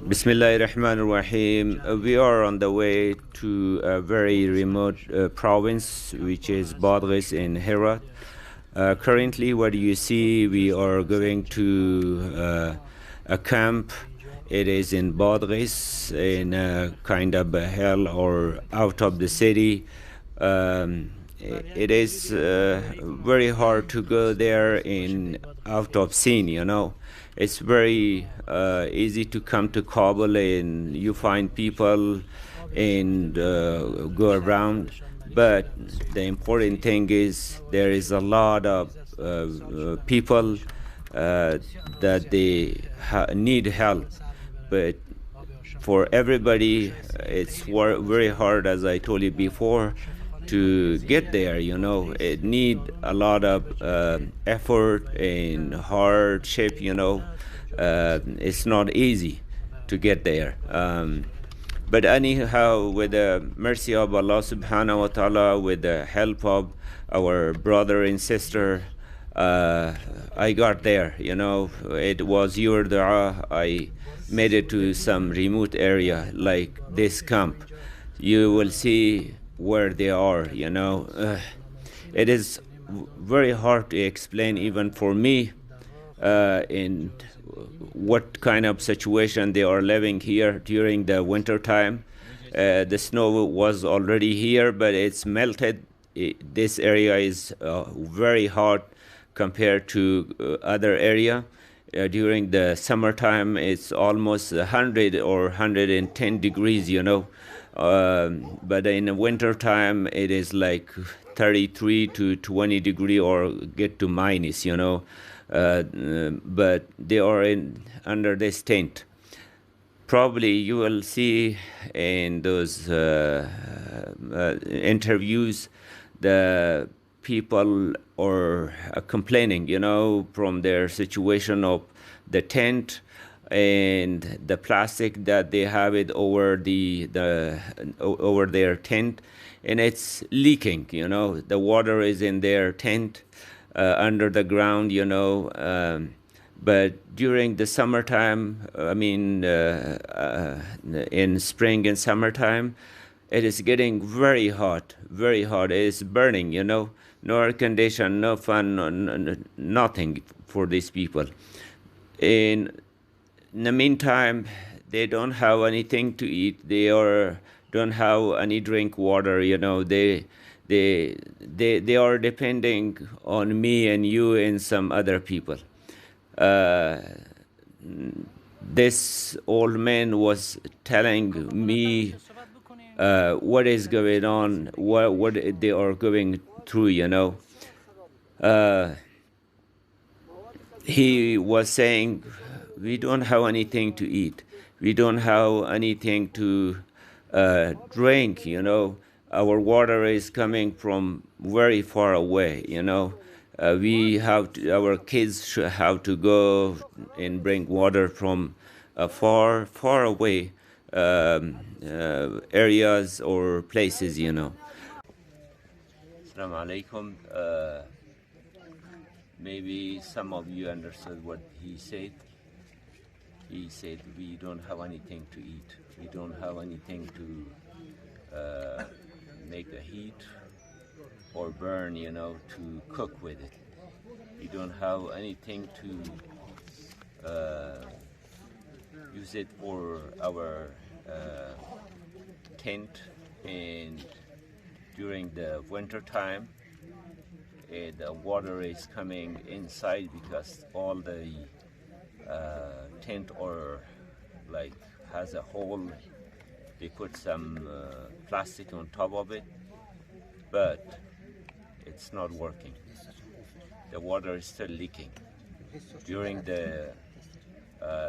Bismillah ar-Rahman ar-Rahim. We are on the way to a very remote province, which is Badghis in Herat. Currently, what you see, we are going to a camp. It is in Badghis, in a kind of a hill or out of the city. It is very hard to go there in out of scene, you know. It's very easy to come to Kabul and you find people and go around. But the important thing is there is a lot of people that they need help. But for everybody, it's very hard, as I told you before, to get there. You know, it need a lot of effort and hardship. You know, it's not easy to get there. But anyhow, with the mercy of Allah subhanahu wa ta'ala, with the help of our brother and sister, I got there. You know, it was your dua. I made it to some remote area like this camp. You will see where they are, you know. It is very hard to explain even for me in what kind of situation they are living here during the winter time. The snow was already here, but it's melted. This area is very hot compared to other area. During the summertime, it's almost 100 or 110 degrees, you know. But in the winter time, it is like 33 to 20 degree or get to minus, you know. But they are under this tent. Probably you will see in those interviews the people are complaining, you know, from their situation of the tent and the plastic that they have it over over their tent, and it's leaking. You know, the water is in their tent under the ground. You know, but during the summertime, I mean, in spring and summertime, it is getting very hot, very hot. It is burning. You know, no air condition, no fan, nothing for these people. In the meantime, they don't have anything to eat. They don't have any drink water. You know, they are depending on me and you and some other people. This old man was telling me what is going on, what they are going through. You know, he was saying, we don't have anything to eat. We don't have anything to drink, you know. Our water is coming from very far away, you know. Our kids should have to go and bring water from far, far away areas or places, you know. Assalamu alaikum. Maybe some of you understood what he said. He said, we don't have anything to eat. We don't have anything to make a heat or burn, you know, to cook with it. We don't have anything to use it for our tent. And during the winter time, the water is coming inside because all the tent or like has a hole. They put some plastic on top of it, but it's not working. The water is still leaking. During the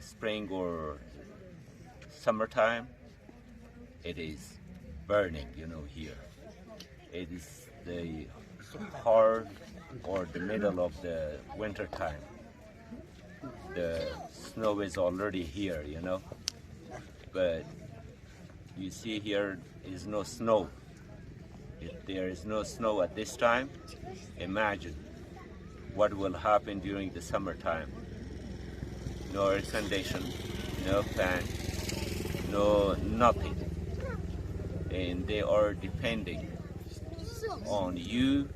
spring or summertime, it is burning, you know, here. It is the hard or the middle of the winter time. The snow is already here, you know, but you see here is no snow. If there is no snow at this time, imagine what will happen during the summertime. No air condition, no fan, no nothing. And they are depending on you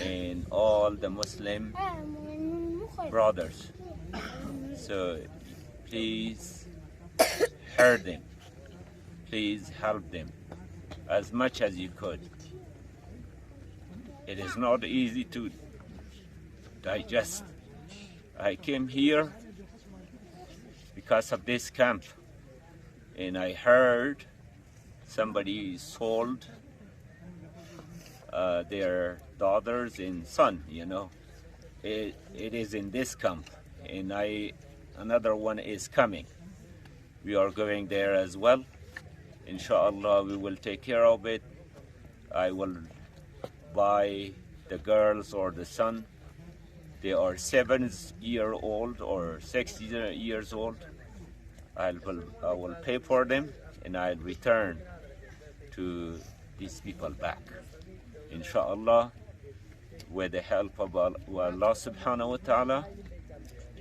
and all the Muslim brothers. So please hear them. Please help them as much as you could. It is not easy to digest. I came here because of this camp, and I heard somebody sold their daughters and son, you know. It is in this camp, and another one is coming. We are going there as well. Inshallah, we will take care of it. I will buy the girls or the son. They are 7-year-old or 6 years old. I will pay for them, and I'll return to these people back. Inshallah, with the help of Allah subhanahu wa ta'ala,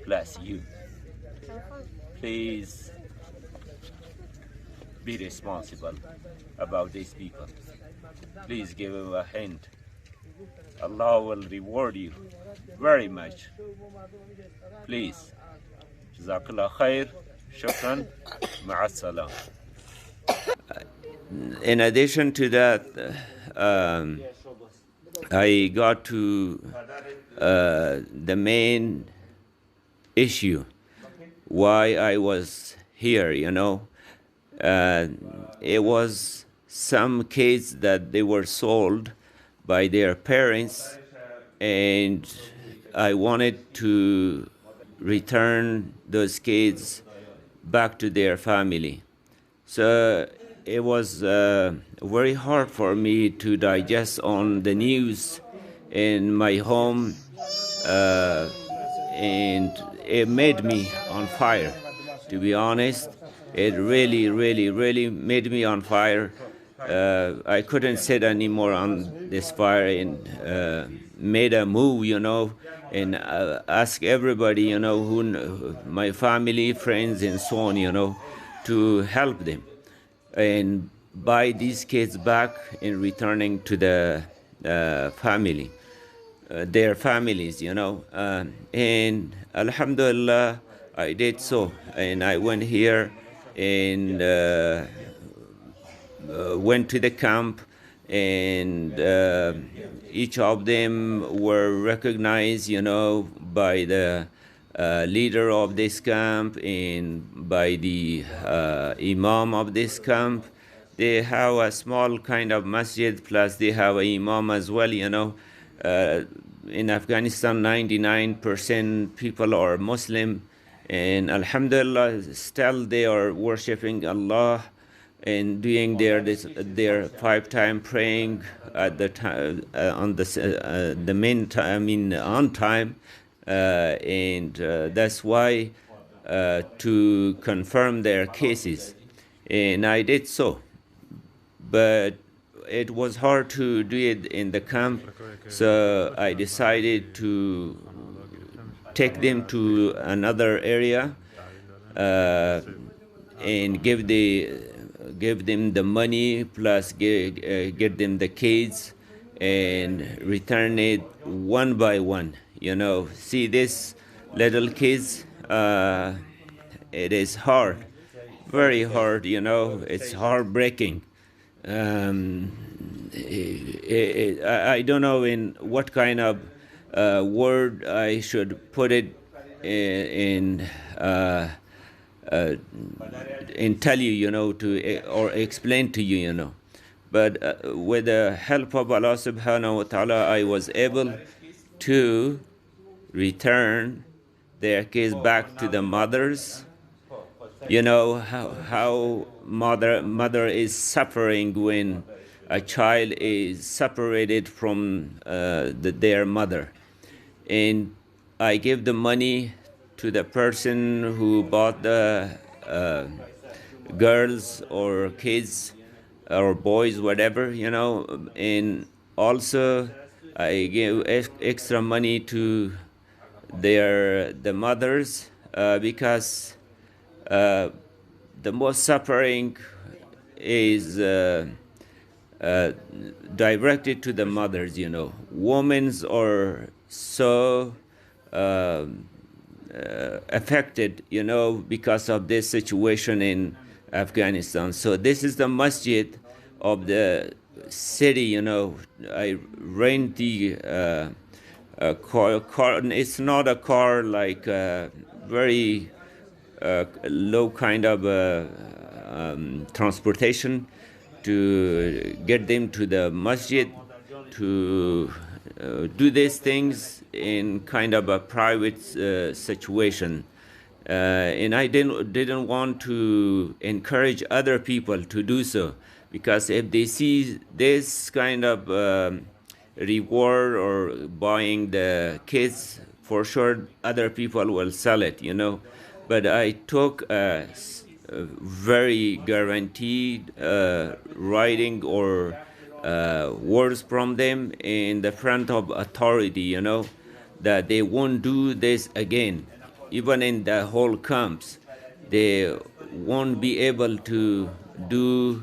bless you. Please be responsible about these people. Please give them a hint. Allah will reward you very much. Please. Jazakallah khair. Shukran. Ma'as-salam. In addition to that, I got to the main issue why I was here, you know. It was some kids that they were sold by their parents, and I wanted to return those kids back to their family. So it was very hard for me to digest on the news in my home, and it made me on fire, to be honest. It really, really, really made me on fire. I couldn't sit anymore on this fire, and made a move, you know, and ask everybody, you know, my family, friends, and so on, you know, to help them and buy these kids back and returning to the family, their families, you know. And Alhamdulillah, I did so, and I went here and went to the camp, and each of them were recognized, you know, by the leader of this camp and by the imam of this camp. They have a small kind of masjid, plus they have an imam as well, you know. In Afghanistan, 99% people are Muslim, and Alhamdulillah, still they are worshipping Allah and doing their 5-time praying at the time, on the main time, I mean on time, and that's why to confirm their cases, and I did so, but it was hard to do it in the camp, so I decided to take them to another area and give them the money, plus get them the kids and return it one by one, you know. See, this little kids, it is hard, very hard, you know. It's heartbreaking. I don't know in what kind of word I should put it in tell you, you know, or explain to you, you know. But with the help of Allah subhanahu wa ta'ala, I was able to return their kids back to the mothers. You know how mother is suffering when a child is separated from their mother. And I give the money to the person who bought the girls or kids or boys, whatever, you know, and also I gave extra money to the mothers because the most suffering is directed to the mothers. Women are so affected, because of this situation in Afghanistan. So this is the masjid of the city. I rent the car. It's not a car, like very low kind of transportation to get them to the masjid to do these things in kind of a private situation. And I didn't want to encourage other people to do so, because if they see this kind of reward or buying the kids, for sure other people will sell it. But I took a very guaranteed writing or words from them in the front of authority, that they won't do this again. Even in the whole camps, they won't be able to do